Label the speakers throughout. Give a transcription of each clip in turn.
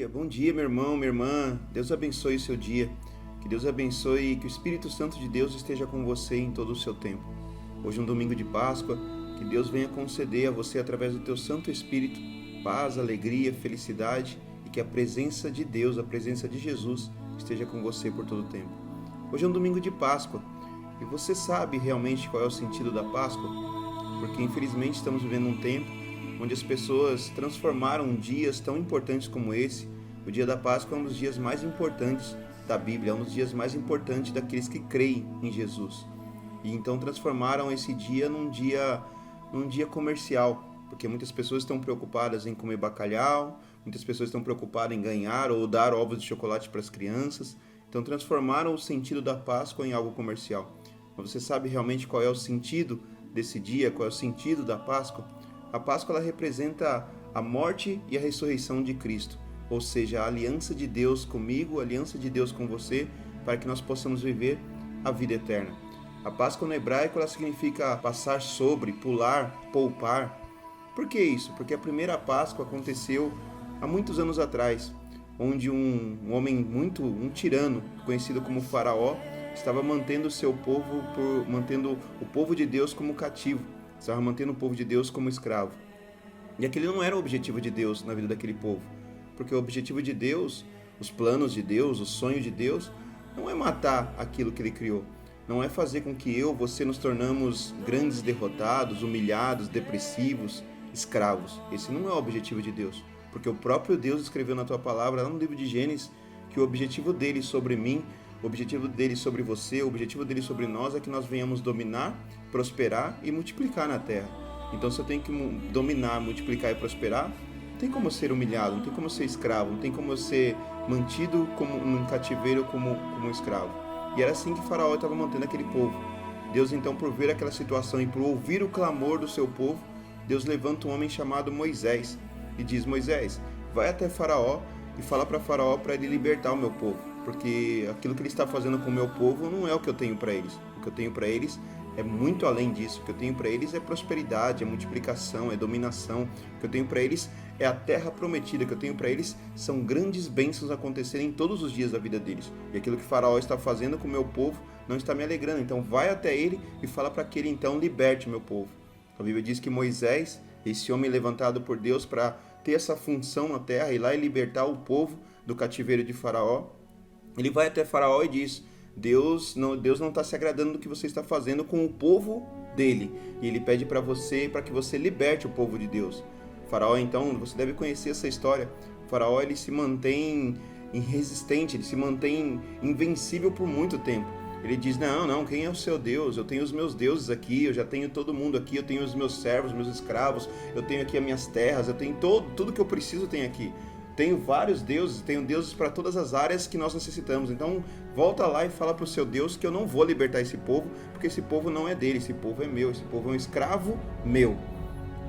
Speaker 1: Bom dia, meu irmão, minha irmã. Deus abençoe o seu dia. Que Deus abençoe e que o Espírito Santo de Deus esteja com você em todo o seu tempo. Hoje é um domingo de Páscoa, que Deus venha conceder a você, através do teu Santo Espírito, paz, alegria, felicidade e que a presença de Deus, a presença de Jesus, esteja com você por todo o tempo. Hoje é um domingo de Páscoa e você sabe realmente qual é o sentido da Páscoa? Porque infelizmente estamos vivendo um tempo onde as pessoas transformaram dias tão importantes como esse. O dia da Páscoa é um dos dias mais importantes da Bíblia, é um dos dias mais importantes daqueles que creem em Jesus. E então transformaram esse dia num dia comercial, porque muitas pessoas estão preocupadas em comer bacalhau, muitas pessoas estão preocupadas em ganhar ou dar ovos de chocolate para as crianças. Então transformaram o sentido da Páscoa em algo comercial. Mas você sabe realmente qual é o sentido desse dia, qual é o sentido da Páscoa? A Páscoa ela representa a morte e a ressurreição de Cristo, ou seja, a aliança de Deus comigo, a aliança de Deus com você, para que nós possamos viver a vida eterna. A Páscoa no hebraico ela significa passar sobre, pular, poupar. Por que isso? Porque a primeira Páscoa aconteceu há muitos anos atrás, onde um homem um tirano, conhecido como Faraó, estava mantendo mantendo o povo de Deus como cativo. Estava mantendo o povo de Deus como escravo. E aquele não era o objetivo de Deus na vida daquele povo. Porque o objetivo de Deus, os planos de Deus, o sonho de Deus, não é matar aquilo que Ele criou. Não é fazer com que você nos tornamos grandes derrotados, humilhados, depressivos, escravos. Esse não é o objetivo de Deus. Porque o próprio Deus escreveu na tua palavra, lá no livro de Gênesis, que o objetivo dele sobre mim, o objetivo dele sobre você, o objetivo dele sobre nós é que nós venhamos dominar, prosperar e multiplicar na terra. Então, se eu tenho que dominar, multiplicar e prosperar, não tem como eu ser humilhado, não tem como eu ser escravo, não tem como eu ser mantido como num cativeiro como um escravo. E era assim que Faraó estava mantendo aquele povo. Deus, então, por ver aquela situação e por ouvir o clamor do seu povo, Deus levanta um homem chamado Moisés e diz: Moisés, vai até Faraó e fala para Faraó para ele libertar o meu povo. Porque aquilo que ele está fazendo com o meu povo não é o que eu tenho para eles. O que eu tenho para eles é muito além disso. O que eu tenho para eles é prosperidade, é multiplicação, é dominação. O que eu tenho para eles é a terra prometida. O que eu tenho para eles são grandes bênçãos acontecerem todos os dias da vida deles. E aquilo que Faraó está fazendo com o meu povo não está me alegrando. Então vai até ele e fala para que ele então liberte o meu povo. A Bíblia diz que Moisés, esse homem levantado por Deus para ter essa função na terra, ir lá e libertar o povo do cativeiro de Faraó, ele vai até Faraó e diz: Deus não está se agradando do que você está fazendo com o povo dele. E ele pede para que você liberte o povo de Deus. Faraó, então, você deve conhecer essa história. Faraó, ele se mantém irresistente, ele se mantém invencível por muito tempo. Ele diz: não, quem é o seu Deus? Eu tenho os meus deuses aqui, eu já tenho todo mundo aqui, eu tenho os meus servos, meus escravos, eu tenho aqui as minhas terras, eu tenho tudo que eu preciso, eu tenho aqui. Tenho vários deuses, tenho deuses para todas as áreas que nós necessitamos. Então, volta lá e fala para o seu Deus que eu não vou libertar esse povo, porque esse povo não é dele, esse povo é meu, esse povo é um escravo meu.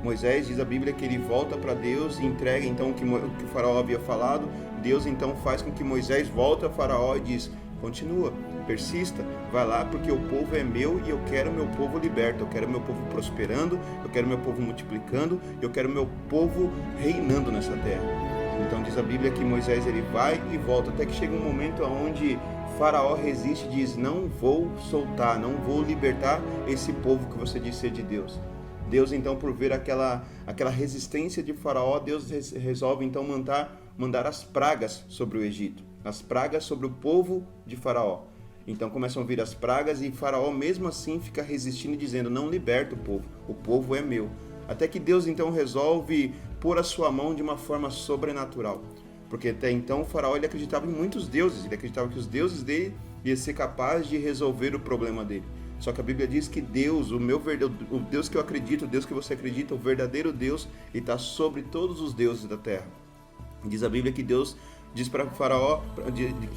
Speaker 1: Moisés, diz a Bíblia, que ele volta para Deus e entrega então o que o Faraó havia falado. Deus então faz com que Moisés volte a Faraó e diz: continua, persista, vai lá, porque o povo é meu e eu quero meu povo liberto, eu quero meu povo prosperando, eu quero meu povo multiplicando, eu quero meu povo reinando nessa terra. Então diz a Bíblia que Moisés ele vai e volta, até que chega um momento onde Faraó resiste e diz: não vou soltar, não vou libertar esse povo que você disse ser de Deus. Deus então, por ver aquela resistência de Faraó, Deus resolve então mandar as pragas sobre o Egito, as pragas sobre o povo de Faraó. Então começam a vir as pragas e Faraó mesmo assim fica resistindo e dizendo: não liberta o povo é meu. Até que Deus então resolve pôr a sua mão de uma forma sobrenatural. Porque até então o Faraó ele acreditava em muitos deuses, ele acreditava que os deuses dele iam ser capazes de resolver o problema dele. Só que a Bíblia diz que Deus, o Deus que eu acredito, o Deus que você acredita, o verdadeiro Deus, ele está sobre todos os deuses da terra. Diz a Bíblia que Deus diz para Faraó,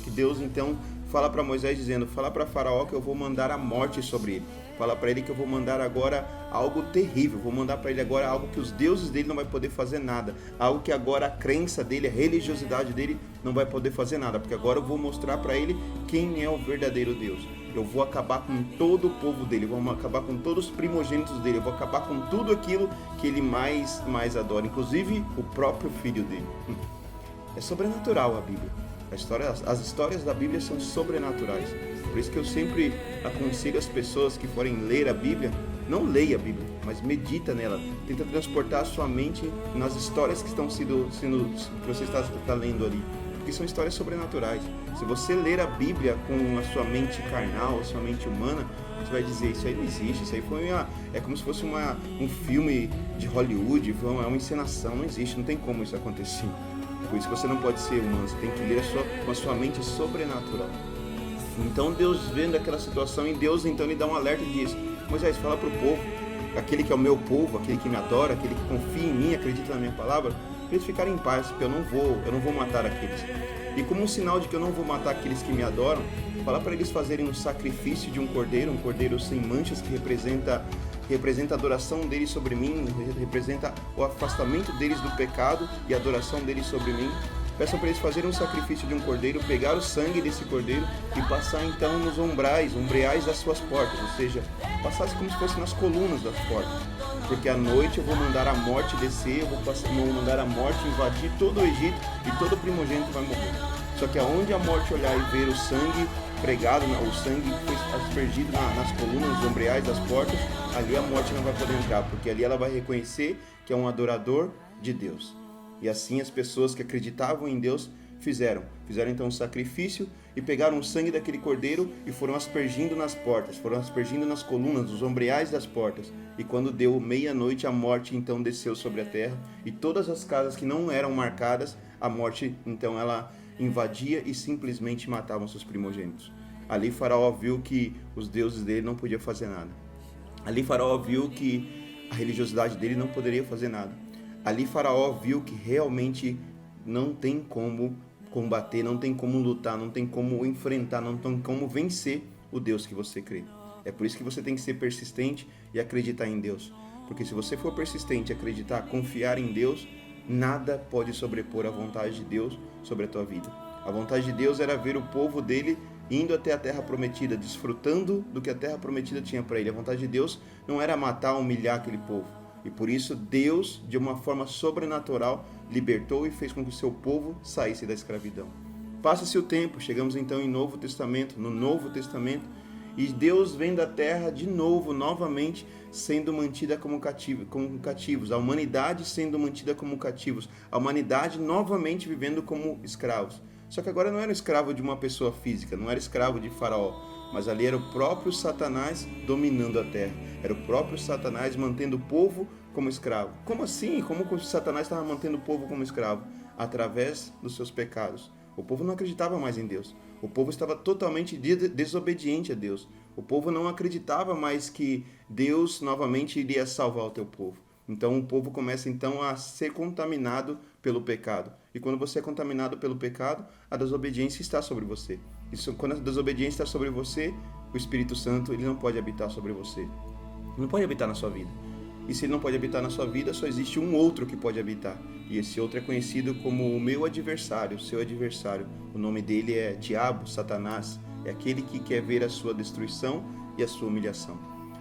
Speaker 1: que Deus então fala para Moisés dizendo: fala para Faraó que eu vou mandar a morte sobre ele. Fala para ele que eu vou mandar agora algo terrível, vou mandar para ele agora algo que os deuses dele não vai poder fazer nada, algo que agora a crença dele, a religiosidade dele não vai poder fazer nada, porque agora eu vou mostrar para ele quem é o verdadeiro Deus. Eu vou acabar com todo o povo dele, eu vou acabar com todos os primogênitos dele, eu vou acabar com tudo aquilo que ele mais adora, inclusive o próprio filho dele. É sobrenatural a Bíblia. As histórias da Bíblia são sobrenaturais. Por isso que eu sempre aconselho as pessoas que forem ler a Bíblia, não leia a Bíblia, mas medita nela. Tenta transportar a sua mente nas histórias que estão que você está lendo ali. Porque são histórias sobrenaturais. Se você ler a Bíblia com a sua mente carnal, a sua mente humana, você vai dizer, isso aí não existe, isso aí é como se fosse um filme de Hollywood, é uma encenação, não existe, não tem como isso acontecer. Por isso que você não pode ser humano, você tem que ler com a sua mente sobrenatural. Então Deus vendo aquela situação, e Deus então lhe dá um alerta e diz, Moisés, fala para o povo, aquele que é o meu povo, aquele que me adora, aquele que confia em mim, acredita na minha palavra, para eles ficarem em paz, porque eu não vou matar aqueles. E como um sinal de que eu não vou matar aqueles que me adoram, fala para eles fazerem um sacrifício de um cordeiro sem manchas, que representa a adoração deles sobre mim, representa o afastamento deles do pecado e a adoração deles sobre mim. Peçam para eles fazerem um sacrifício de um cordeiro, pegar o sangue desse cordeiro e passar então nos umbrais das suas portas, ou seja, passasse como se fosse nas colunas das portas. Porque à noite eu vou mandar a morte descer, eu vou mandar a morte invadir todo o Egito e todo primogênito vai morrer. Só que aonde a morte olhar e ver o sangue pregado, o sangue que foi aspergido nas colunas, nos umbrais das portas, ali a morte não vai poder entrar, porque ali ela vai reconhecer que é um adorador de Deus. E assim as pessoas que acreditavam em Deus fizeram então um sacrifício e pegaram o sangue daquele cordeiro e foram aspergindo nas portas, foram aspergindo nas colunas, nos umbrais das portas. E quando deu meia-noite, a morte então desceu sobre a terra, e todas as casas que não eram marcadas, a morte então ela invadia e simplesmente matava seus primogênitos. Ali Faraó viu que os deuses dele não podiam fazer nada. Ali Faraó viu que a religiosidade dele não poderia fazer nada. Ali Faraó viu que realmente não tem como combater, não tem como lutar, não tem como enfrentar, não tem como vencer o Deus que você crê. É por isso que você tem que ser persistente e acreditar em Deus. Porque se você for persistente, acreditar, confiar em Deus, nada pode sobrepor a vontade de Deus sobre a tua vida. A vontade de Deus era ver o povo dele indo até a terra prometida, desfrutando do que a terra prometida tinha para ele. A vontade de Deus não era matar, humilhar aquele povo. E por isso Deus, de uma forma sobrenatural, libertou e fez com que o seu povo saísse da escravidão. Passa-se o tempo, chegamos então no Novo Testamento, e Deus vem da terra de novo, novamente, sendo mantida como cativos, a humanidade sendo mantida como cativos, a humanidade novamente vivendo como escravos. Só que agora não era escravo de uma pessoa física, não era escravo de Faraó, mas ali era o próprio Satanás dominando a terra, era o próprio Satanás mantendo o povo como escravo. Como assim? Como o Satanás estava mantendo o povo como escravo? Através dos seus pecados. O povo não acreditava mais em Deus. O povo estava totalmente desobediente a Deus. O povo não acreditava mais que Deus novamente iria salvar o teu povo. Então o povo começa então a ser contaminado pelo pecado. E quando você é contaminado pelo pecado, a desobediência está sobre você. Quando a desobediência está sobre você, o Espírito Santo ele não pode habitar sobre você. Ele não pode habitar na sua vida. E se ele não pode habitar na sua vida, só existe um outro que pode habitar. E esse outro é conhecido como o meu adversário, o seu adversário. O nome dele é Diabo, Satanás. É aquele que quer ver a sua destruição e a sua humilhação.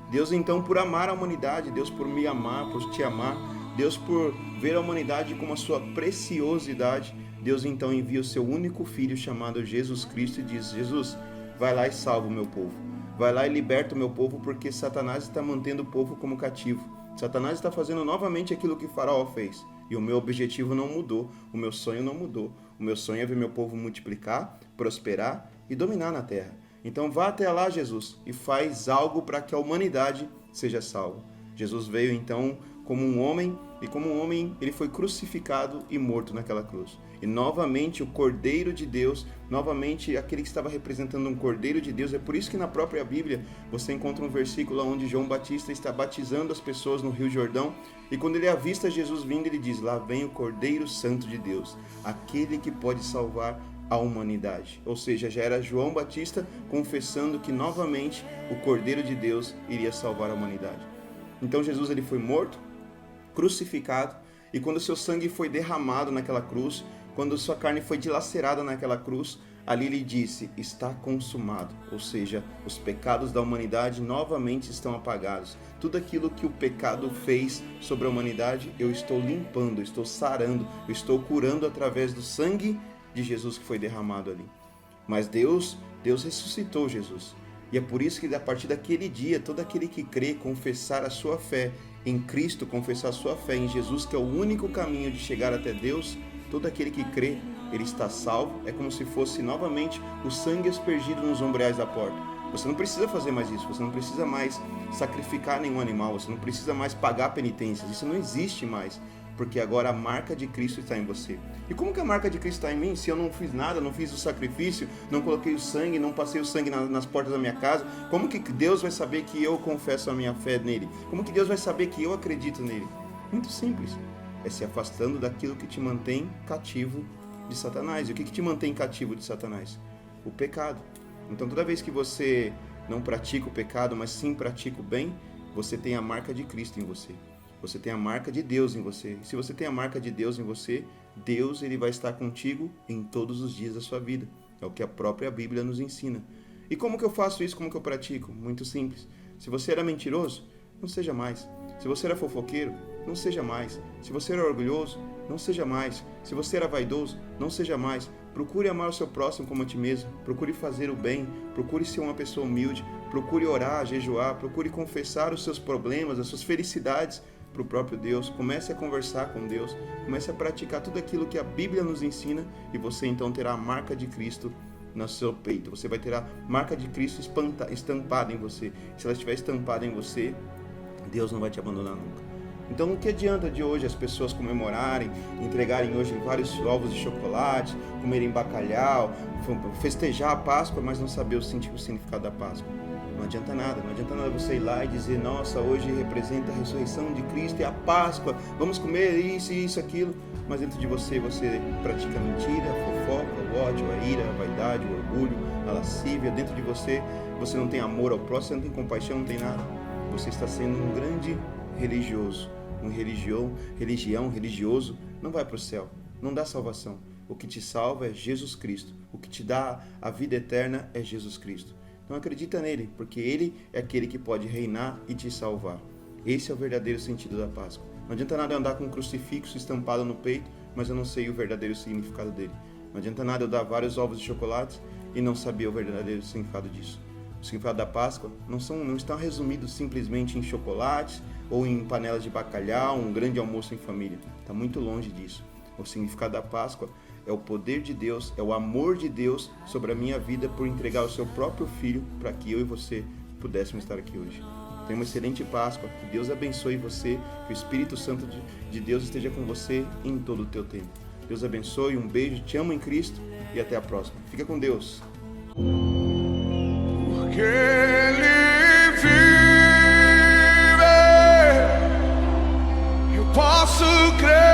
Speaker 1: Deus então, por amar a humanidade, Deus por me amar, por te amar, Deus por ver a humanidade como a sua preciosidade, Deus então envia o seu único filho chamado Jesus Cristo e diz, Jesus, vai lá e salva o meu povo. Vai lá e liberta o meu povo, porque Satanás está mantendo o povo como cativo. Satanás está fazendo novamente aquilo que Faraó fez. E o meu objetivo não mudou, o meu sonho não mudou. O meu sonho é ver meu povo multiplicar, prosperar e dominar na terra. Então vá até lá, Jesus, e faz algo para que a humanidade seja salva. Jesus veio então como um homem, e como um homem ele foi crucificado e morto naquela cruz. E novamente o Cordeiro de Deus, novamente aquele que estava representando um Cordeiro de Deus, é por isso que na própria Bíblia você encontra um versículo onde João Batista está batizando as pessoas no Rio Jordão, e quando ele avista Jesus vindo, ele diz, lá vem o Cordeiro Santo de Deus, aquele que pode salvar a humanidade. Ou seja, já era João Batista confessando que novamente o Cordeiro de Deus iria salvar a humanidade. Então Jesus ele foi morto, crucificado, e quando seu sangue foi derramado naquela cruz, quando sua carne foi dilacerada naquela cruz, ali ele disse, está consumado, ou seja, os pecados da humanidade novamente estão apagados. Tudo aquilo que o pecado fez sobre a humanidade, eu estou limpando, eu estou sarando, eu estou curando através do sangue de Jesus que foi derramado ali. Mas Deus ressuscitou Jesus. E é por isso que a partir daquele dia, todo aquele que crê, confessar a sua fé em Cristo, confessar a sua fé em Jesus, que é o único caminho de chegar até Deus, todo aquele que crê, ele está salvo. É como se fosse novamente o sangue aspergido nos umbrais da porta. Você não precisa fazer mais isso, você não precisa mais sacrificar nenhum animal, você não precisa mais pagar penitências, isso não existe mais, porque agora a marca de Cristo está em você. E como que a marca de Cristo está em mim? Se eu não fiz nada, não fiz o sacrifício, não coloquei o sangue, não passei o sangue nas portas da minha casa, como que Deus vai saber que eu confesso a minha fé nele? Como que Deus vai saber que eu acredito nele? Muito simples, é se afastando daquilo que te mantém cativo de Satanás. E o que te mantém cativo de Satanás? O pecado. Então toda vez que você não pratica o pecado, mas sim pratica o bem, você tem a marca de Cristo em você. Você tem a marca de Deus em você. E se você tem a marca de Deus em você, Deus ele vai estar contigo em todos os dias da sua vida. É o que a própria Bíblia nos ensina. E como que eu faço isso? Como que eu pratico? Muito simples. Se você era mentiroso, não seja mais. Se você era fofoqueiro, não seja mais. Se você era orgulhoso, não seja mais. Se você era vaidoso, não seja mais. Procure amar o seu próximo como a ti mesmo. Procure fazer o bem. Procure ser uma pessoa humilde. Procure orar, jejuar. Procure confessar os seus problemas, as suas felicidades para o próprio Deus. Comece a conversar com Deus. Comece a praticar tudo aquilo que a Bíblia nos ensina e você então terá a marca de Cristo no seu peito. Você vai ter a marca de Cristo estampada em você. Se ela estiver estampada em você, Deus não vai te abandonar nunca. Então, o que adianta de hoje as pessoas comemorarem, entregarem hoje vários ovos de chocolate, comerem bacalhau, festejar a Páscoa, mas não saber o significado da Páscoa? Não adianta nada você ir lá e dizer, nossa, hoje representa a ressurreição de Cristo, é a Páscoa, vamos comer isso, aquilo, mas dentro de você pratica a mentira, a fofoca, o ódio, a ira, a vaidade, o orgulho, a lascívia. Dentro de você não tem amor ao próximo, você não tem compaixão, não tem nada. Você está sendo um grande religioso. Religioso não vai para o céu, não dá salvação. O que te salva é Jesus Cristo. O que te dá a vida eterna é Jesus Cristo. Então acredita nele, porque ele é aquele que pode reinar e te salvar. Esse é o verdadeiro sentido da Páscoa. Não adianta nada andar com um crucifixo estampado no peito, mas eu não sei o verdadeiro significado dele. Não adianta nada eu dar vários ovos de chocolate e não saber o verdadeiro significado disso. O significado da Páscoa não está resumido simplesmente em chocolates ou em panelas de bacalhau, um grande almoço em família. Está muito longe disso. O significado da Páscoa é o poder de Deus, é o amor de Deus sobre a minha vida por entregar o seu próprio Filho para que eu e você pudéssemos estar aqui hoje. Tenha uma excelente Páscoa, que Deus abençoe você, que o Espírito Santo de Deus esteja com você em todo o teu tempo. Deus abençoe, um beijo, te amo em Cristo e até a próxima. Fica com Deus.
Speaker 2: Porque Ele vive, eu posso crer.